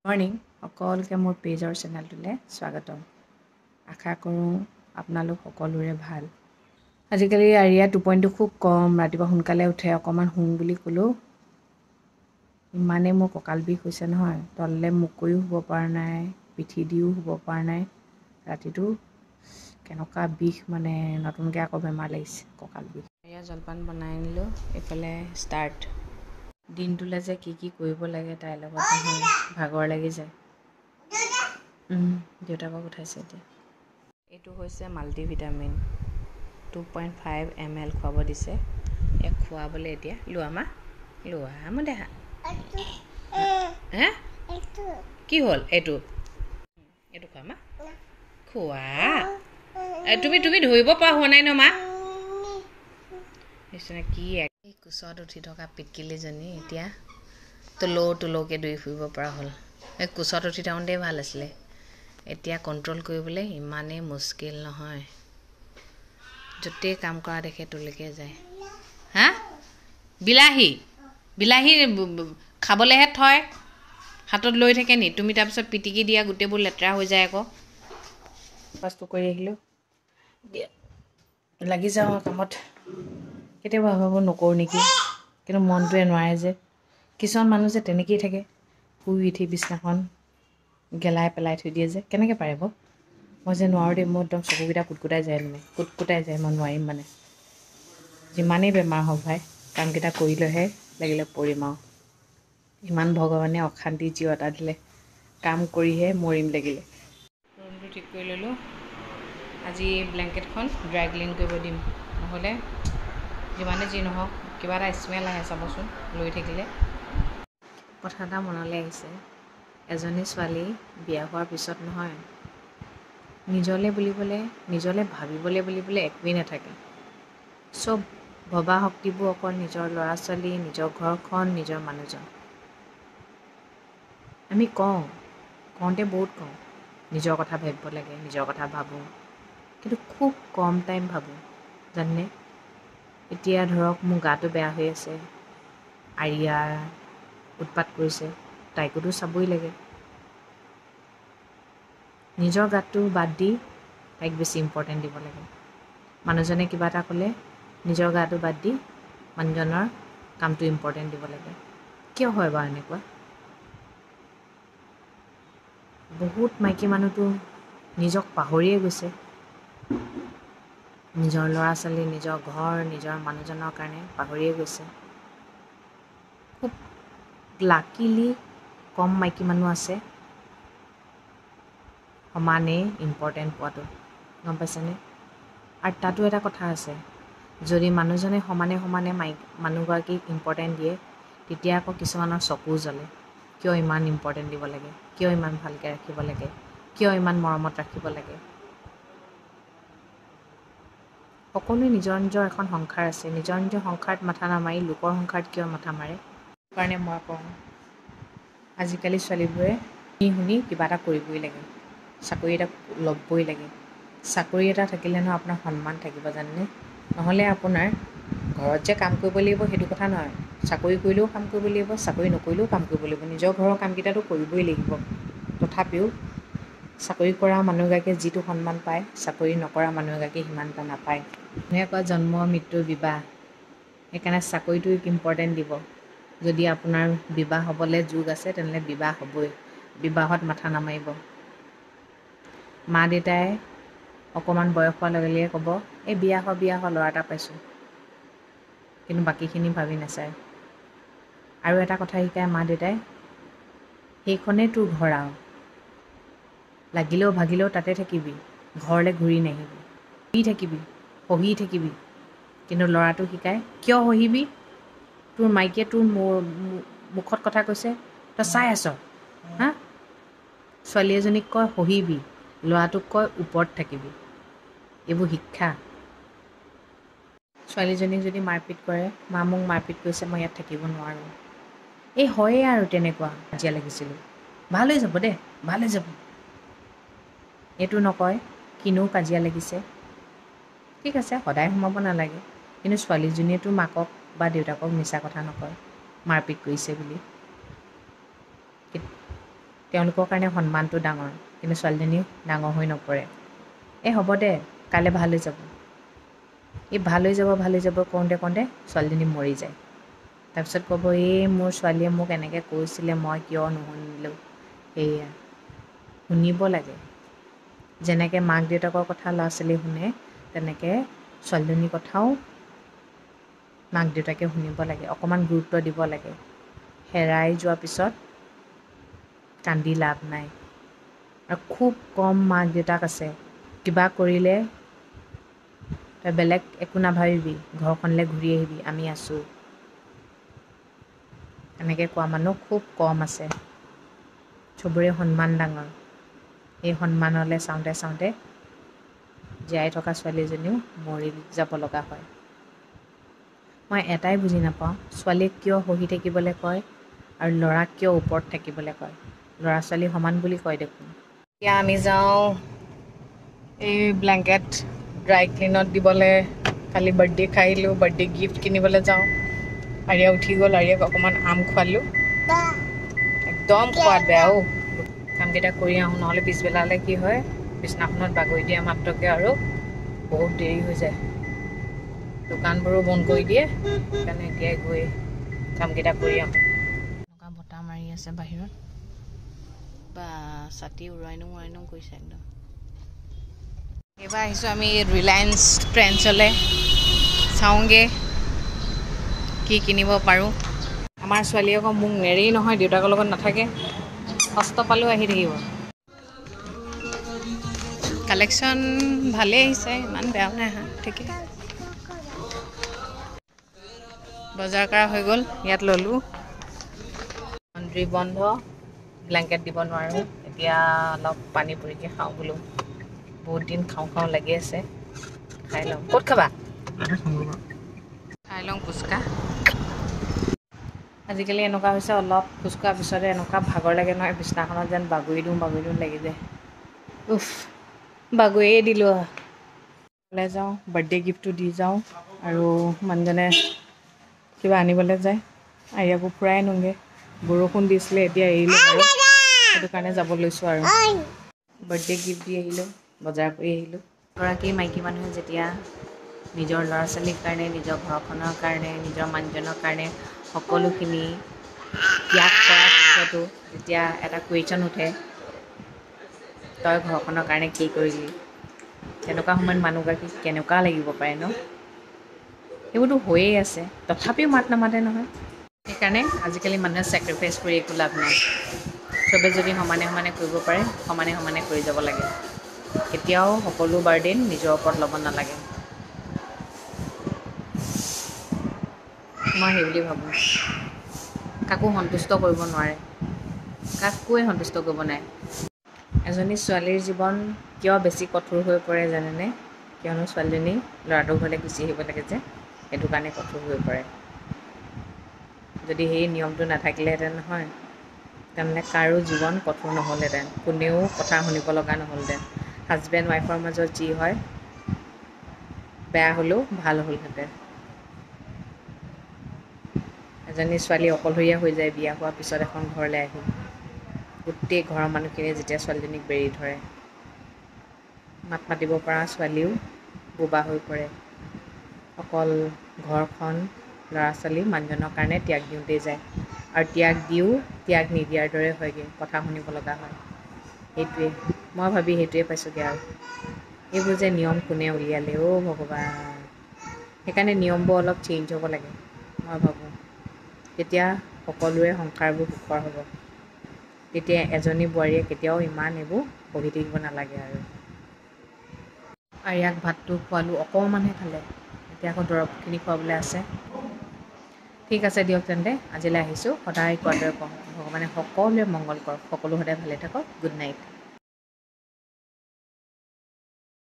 Morning সকলোকে মোৰ পেজৰ চেনেলটোলৈ স্বাগতম। আশা কৰোঁ আপোনালোক সকলোৰে ভাল। আজিকালি আৰিয়া টোপনিটো খুব কম, ৰাতিপুৱা সোনকালে উঠে। অকণমান শুওঁ বুলি ক'লেও ইমানেই মোৰ কঁকাল বিষ হৈছে নহয়, তললৈ মুখ কৰিও শুব পৰা নাই, পিঠি দিও শুব পৰা নাই। ৰাতিটো কেনেকুৱা বিষ, মানে নতুনকৈ আকৌ বেমাৰ লাগিছে কঁকাল বিষ। এয়া জলপান বনাই আনিলোঁ, এইফালে ষ্টাৰ্ট। দিনটোলৈ যে কি কি কৰিব লাগে তাইৰ লগত নহয়, ভাগৰ লাগি যায়। দেউতাকক উঠাইছে এতিয়া। এইটো হৈছে মাল্টিভিটামিন 2.5 ml খুৱাব দিছে। এক খুৱাবলৈ এতিয়া লোৱা মা, লোৱা মোৰ দেহা। হে কি হ'ল? এইটো খোৱা মা, খোৱা। তুমি ধৰিব পৰা হোৱা নাই ন মা। কি এই কোচত উঠি থকা পিটকিলিজনী এতিয়া তোলকে দৌৰি ফুৰিব পৰা হ'ল। এই কোচত উঠি থাকোঁতেই ভাল আছিলে, এতিয়া কণ্ট্ৰল কৰিবলৈ ইমানেই মুস্কিল নহয়। য'তেই কাম কৰা দেখে তোলৈকে যায়। হা বিলাহী খাবলৈহে থয়, হাতত লৈ থাকে নি? তুমি তাৰপিছত পিটিকি দিয়া, গোটেইবোৰ লেতেৰা হৈ যায় আকৌ। ফাৰ্ষ্টটো কৰি আহিলোঁ, লাগি যাওঁ কামত। কেতিয়াবা ভাবোঁ নকৰোঁ নেকি, কিন্তু মনটোৱে নোৱাৰে যে। কিছুমান মানুহ যে তেনেকেই থাকে, শুই উঠি বিছনাখন গেলাই পেলাই থৈ দিয়ে যে, কেনেকৈ পাৰে বাৰু? মই যে নোৱাৰোঁ দেই, মোৰ একদম চকুকেইটা কুটকুটাই যায়, মই নোৱাৰিম মানে। যিমানেই বেমাৰ হওক ভাই, কামকেইটা কৰিলেহে লাগিলে পৰিম আৰু। ইমান ভগৱানে অশান্তি জীৱ এটা দিলে, কাম কৰিহে মৰিম লাগিলে। ৰুমটো ঠিক কৰি ল'লোঁ। আজি ব্লেংকেটখন ড্ৰাই ক্লিন কৰিব দিম, নহ'লে যিমানে যি নহওক কিবা এটা স্মেল আহে চাবচোন লৈ থাকিলে। কথা এটা মনলৈ আহিছে, এজনী ছোৱালী বিয়া হোৱাৰ পিছত নহয়, নিজলৈ ভাবিবলৈ বুলিবলৈ একোৱেই নাথাকে। চব ভবা শক্তিবোৰ অকল নিজৰ ল'ৰা ছোৱালী, নিজৰ ঘৰখন, নিজৰ মানুহজন। আমি কওঁতে বহুত কওঁ, নিজৰ কথা ভাবিব লাগে, নিজৰ কথা ভাবোঁ, কিন্তু খুব কম টাইম ভাবোঁ জানেনে। এতিয়া ধৰক মোৰ গাটো বেয়া হৈ আছে, আৰিয়া উৎপাত কৰিছে, তাইকোতো চাবই লাগে। নিজৰ গাটো বাদ দি তাইক বেছি ইম্পৰ্টেণ্ট দিব লাগে। মানুহজনে কিবা এটা ক'লে নিজৰ গাটো বাদ দি মানুহজনৰ কামটো ইম্পৰ্টেণ্ট দিব লাগে। কিয় হয় বাৰু এনেকুৱা? বহুত মাইকী মানুহটো নিজক পাহৰিয়ে গৈছে। নিজৰ ল'ৰা ছোৱালী, নিজৰ ঘৰ, নিজৰ মানুহজনৰ কাৰণে পাহৰিয়ে গৈছে। খুব লাকিলি কম মাইকী মানুহ আছে সমানেই ইম্পৰ্টেণ্ট পোৱাটো, গম পাইছেনে? আৰু তাতো এটা কথা আছে, যদি মানুহজনে সমানে মানুহগৰাকীক ইম্পৰ্টেণ্ট দিয়ে, তেতিয়া আকৌ কিছুমানৰ চকু জ্বলে। কিয় ইমান ইম্পৰ্টেণ্ট দিব লাগে? কিয় ইমান ভালকৈ ৰাখিব লাগে? কিয় ইমান মৰমত ৰাখিব লাগে? সকলোৱে নিজৰ নিজৰ এখন সংসাৰ আছে, নিজৰ নিজৰ সংসাৰত মাথা নামাৰি লোকৰ সংসাৰত কিয় মাথা মাৰে? সেইকাৰণে মই কওঁ, আজিকালি ছোৱালীবোৰে শুনি কিবা এটা কৰিবই লাগে, চাকৰি এটা ল'বই লাগে। চাকৰি এটা থাকিলে নহয় আপোনাৰ সন্মান থাকিব জানেনে। নহ'লে আপোনাৰ ঘৰত যে কাম কৰিব লাগিব সেইটো কথা নহয়, চাকৰি কৰিলেও কাম কৰিব লাগিব, চাকৰি নকৰিলেও কাম কৰিব লাগিব। নিজৰ ঘৰৰ কামকেইটাতো কৰিবই লাগিব। তথাপিও চাকৰি কৰা মানুহগৰাকীয়ে যিটো সন্মান পায়, চাকৰি নকৰা মানুহগৰাকীয়ে সিমান এটা নাপায়। মানুহে কয় জন্ম মৃত্যু বিবাহ, সেইকাৰণে চাকৰিটোক ইম্পৰ্টেণ্ট দিব। যদি আপোনাৰ বিবাহ হ'বলৈ যোগ আছে তেনেহ'লে বিবাহ হ'বই, বিবাহত মাথা নামাৰিব। মা দেউতাই অকণমান বয়স হোৱাৰ লগে লগে ক'ব, এই বিয়া হ ল'ৰা এটা পাইছোঁ, কিন্তু বাকীখিনি ভাবি নাচায়। আৰু এটা কথা শিকায় মা দেউতাই, সেইখনেই তোৰ ঘৰ আৰু, লাগিলেও ভাগিলেও তাতে থাকিবি, ঘৰলৈ ঘূৰি নাহিবি, সহি থাকিবি। কিন্তু ল'ৰাটো শিকায়, কিয় সহিবি? তোৰ মাইকীয়ে তোৰ মুখত কথা কৈছে, তই চাই আছ হা? ছোৱালী এজনীক কয় সহিবি, ল'ৰাটোক কয় ওপৰত থাকিবি। এইবোৰ শিক্ষা। ছোৱালীজনীক যদি মাৰপিট কৰে, মা মোক মাৰপিট কৰিছে মই ইয়াত থাকিব নোৱাৰোঁ, এই হয়েই আৰু তেনেকুৱা। কাজিয়া লাগিছিলোঁ, ভাল হৈ যাব দে, ভাল হৈ যাব। এইটো নকয় কিনো কাজিয়া লাগিছে, ঠিক আছে সদায় সোমাব নালাগে, কিন্তু ছোৱালীজনীয়েতো মাকক বা দেউতাকক মিছা কথা নকয় মাৰপিট কৰিছে বুলি। তেওঁলোকৰ কাৰণে সন্মানটো ডাঙৰ, কিন্তু ছোৱালীজনী ডাঙৰ হৈ নপৰে। এই হ'ব দে, কাইলৈ ভাল হৈ যাব। এই ভাল হৈ যাব কওঁতে কওঁতে ছোৱালীজনী মৰি যায়। তাৰপিছত ক'ব, এই মোৰ ছোৱালীয়ে মোক এনেকৈ কৈছিলে, মই কিয় নুশুনিলোঁ। সেয়া শুনিব লাগে। যেনেকৈ মাক দেউতাকৰ কথা ল'ৰা ছোৱালী শুনে, তেনেকৈ ছোৱালীজনীৰ কথাও মাক দেউতাকে শুনিব লাগে, অকণমান গুৰুত্ব দিব লাগে। হেৰাই যোৱাৰ পিছত কান্দি লাভ নাই। আৰু খুব কম মাক দেউতাক আছে, কিবা কৰিলে তই বেলেগ একো নাভাবিবি, ঘৰখনলৈ ঘূৰি আহিবি, আমি আছোঁ। এনেকৈ কোৱা মানুহ খুব কম আছে। চবৰে সন্মান ডাঙৰ। এই সন্মানলৈ চাওঁতে চাওঁতে জীয়াই থকা ছোৱালীজনীও মৰি যাব লগা হয়। মই এটাই বুজি নাপাওঁ, ছোৱালীক কিয় সহি থাকিবলৈ কয় আৰু ল'ৰাক কিয় ওপৰত থাকিবলৈ কয়। ল'ৰা ছোৱালী সমান বুলি কয় দেখোন। এতিয়া আমি যাওঁ এই ব্লেংকেট ড্ৰাই ক্লিনত দিবলৈ। কালি বাৰ্থডে খাই আহিলোঁ, বাৰ্থডে গিফ্ট কিনিবলৈ যাওঁ। আৰিয়া উঠি গ'ল, আৰিয়াক অকণমান আম খোৱালোঁ। একদম খোৱাত বেয়া অ'। কামকেইটা কৰি আহোঁ, নহ'লে পিছবেলালৈ কি হয়, বিছনাখনত বাগৰি দিয়া মাত্ৰকে আৰু বহুত দেৰি হৈ যায়। দোকানবোৰো বন্ধ কৰি দিয়ে, সেইকাৰণে এতিয়াই গৈ কামকেইটা কৰি আহোঁ। এনেকুৱা বতাহ মাৰি আছে বাহিৰত, বা ছাতি উৰাই নো কৰিছে একদম। এইবাৰ আহিছোঁ আমি ৰিলায়েন্স ট্ৰেণ্ডছলৈ, চাওঁগৈ কি কিনিব পাৰোঁ। আমাৰ ছোৱালী আকৌ মোক নেৰেই নহয়, দেউতাকৰ লগত নাথাকে, কষ্ট পালেও আহি থাকিব। কালেকশ্যন ভালেই আহিছে, ইমান বেয়াও নাই অহা, ঠিকেই। বজাৰ কৰা হৈ গ'ল, ইয়াত ল'লোঁ। লণ্ড্ৰী বন্ধ, ব্লেংকেট দিব নোৱাৰোঁ। এতিয়া অলপ পানী পুৰিকৈ খাওঁ বোলো, বহুত দিন খাওঁ খাওঁ লাগি আছে। খাই লওঁ। ক'ত খাবা? খাই লওঁ ফুচকা। আজিকালি এনেকুৱা হৈছে, অলপ খোজ কঢ়াৰ পিছতে এনেকুৱা ভাগৰ লাগে নহয়, বিছনাখনত যেন বাগৰি দিওঁ লাগি যায়। উফ, বাগৰিয়ে দিলোঁ। ওলাই যাওঁ, বাৰ্থডে গিফ্টটো দি যাওঁ, আৰু মানুহজনে কিবা আনিবলৈ যায়। আৰিয়াকো ফুৰাই আনোগৈ। বৰষুণ দিছিলে, এতিয়া এৰিলোঁ আৰু সেইটো কাৰণে যাব লৈছোঁ আৰু। বাৰ্থডে গিফ্ট দি আহিলোঁ, বজাৰ কৰি আহিলোঁ। এগৰাকী মাইকী মানুহে যেতিয়া নিজৰ ল'ৰা ছোৱালীৰ কাৰণে, নিজৰ ঘৰখনৰ কাৰণে, নিজৰ মানুহজনৰ কাৰণে সকলোখিনি ত্যাগ কৰাৰ পিছতো যেতিয়া এটা কুৱেশ্যন উঠে, তই ঘৰখনৰ কাৰণে কি কৰিলি, তেনেকুৱা সময়ত মানুহগৰাকী কেনেকুৱা লাগিব পাৰে ন? সেইবোৰতো হৈয়ে আছে, তথাপিও মাত নামাতে নহয়। সেইকাৰণে আজিকালি মানুহে ছেক্ৰিফাইচ কৰি একো লাভ নাই। চবে যদি সমানে সমানে কৰিব পাৰে, সমানে সমানে কৰি যাব লাগে। কেতিয়াও সকলো বাৰ্ডেন নিজৰ ওপৰত ল'ব নালাগে। মই সেই বুলি ভাবোঁ। কাকো সন্তুষ্ট কৰিব নোৱাৰে, কাকোৱে সন্তুষ্ট কৰিব নোৱাৰে। এজনী ছোৱালীৰ জীৱন কিয় বেছি কঠোৰ হৈ পৰে জানেনে? কিয়নো ছোৱালীজনী ল'ৰাটোৰ ঘৰলৈ গুচি আহিব লাগে যে, সেইটো কাৰণে কঠোৰ হৈ পৰে। যদি সেই নিয়মটো নাথাকিলেহেঁতেন নহয়, তেনেহ'লে কাৰো জীৱন কঠোৰ নহ'লহেঁতেন, কোনেও কথা শুনিব লগা নহ'লহেঁতেন। হাজবেণ্ড ৱাইফৰ মাজত যি হয়, বেয়া হ'লেও ভাল হ'লহেঁতেন। এজনী ছোৱালী অকলশৰীয়া হৈ যায় বিয়া হোৱাৰ পিছত এখন ঘৰলৈ আহি। গোটেই ঘৰৰ মানুহখিনিয়ে যেতিয়া ছোৱালীজনীক বেৰি ধৰে, মাত মাতিব পৰা ছোৱালীও বোবা হৈ পৰে। অকল ঘৰখন, ল'ৰা ছোৱালী, মানুহজনৰ কাৰণে ত্যাগ দিওঁতেই যায়, আৰু ত্যাগ দিও ত্যাগ নিদিয়াৰ দৰে হয়গৈ, কথা শুনিব লগা হয়। সেইটোৱে, মই ভাবি সেইটোৱে পাইছোঁগৈ আৰু। এইবোৰ যে নিয়ম কোনে উলিয়ালে অ' ভগৱান। সেইকাৰণে নিয়মবোৰ অলপ চেঞ্জ হ'ব লাগে, মই ভাবোঁ। তেতিয়া সকলোৰে সংসাৰবোৰ সুখৰ হ'ব। তেতিয়া এজনী বোৱাৰীয়ে কেতিয়াও ইমান এইবোৰ সহি থাকিব নালাগে আৰু। আৰিয়াক ভাতটো খোৱালোঁ, অকণমানহে খালে, এতিয়া আকৌ দৰৱখিনি খুৱাবলৈ আছে। ঠিক আছে দিয়ক তেন্তে, আজিলৈ আহিছোঁ। সদায় কোৱাৰ দৰে কওঁ, ভগৱানে সকলোৰে মংগল কৰক, সকলো সদায় ভালে থাকক। Good night.